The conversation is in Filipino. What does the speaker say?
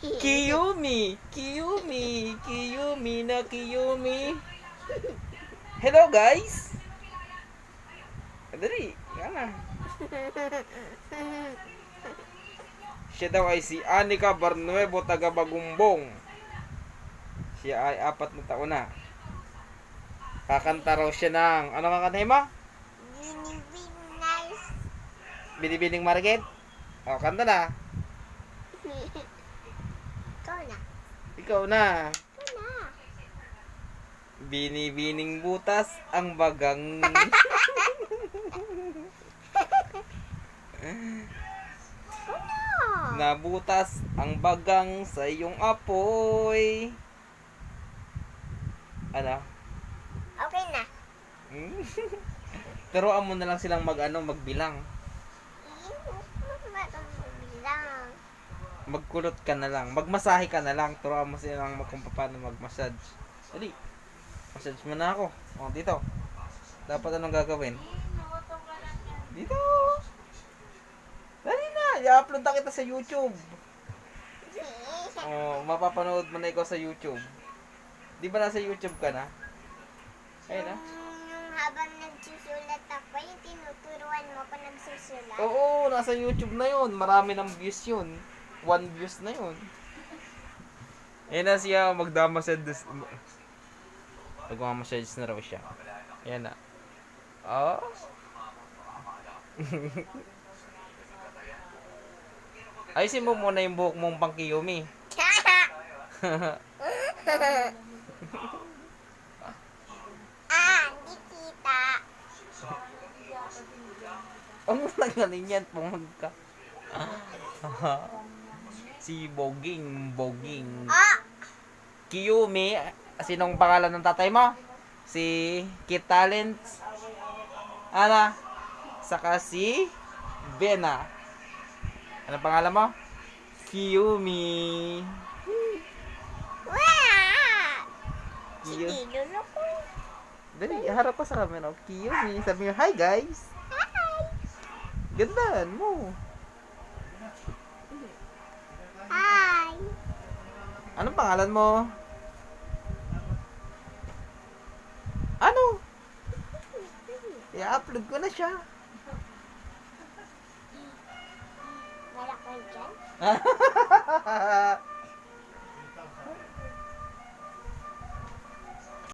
Kiyumi! Kiyumi! Kiyumi na Kiyumi! Hello guys! Dali, yan na. Siya daw ay si Anika Barnuevo taga Bagumbong. Siya ay 4 na taon na. Kakanta raw siya ng, ano kakantahin mo? Binibinas. Binibining Market? O, kanta na. Ikaw na. Ikaw na. Ikaw na. Binibining butas ang bagang. Ikaw na. Nabutas ang bagang sa iyong apoy. Ano? Okay na. Turuan mo na lang silang magbilang. Bilang. Magkulot ka na lang. Magmasahe ka na lang. Turuan mo silang kung paano magmassage. Dali. Massage mo na ako. O, dito. Dapat anong gagawin? Dito. Dali na. I-upload na kita sa YouTube. O, mapapanood mo na ikaw sa YouTube. Di ba nasa YouTube ka na? Ayun na. Habang nagsusulat ako, yung tinuturuan mo ako nagsusulat. Oo, nasa YouTube na yun. Marami ng views yun. 1 views na yun. Ayan na siya, magdamassage. Magmamassage na raw siya. Ayan na. Oh. Ayusin mo muna yung buhok mong pangkiyumi. Hindi kita. Ang nagaling yan, pumunta. Si Boging. Kiyumi. Sinong pangalan ng tatay mo? Si Kit Talents. Ana. Saka si Bena. Ano pangalan mo? Kiyumi. Wow! Kiyo. Sige, lolo ko. Dali, harap ka sa camera. Kiyumi. Sabi mo, hi guys. Hi! Gandaan mo. Hi! Anong pangalan mo? Ano? I-upload ko na siya. Wala ka dyan?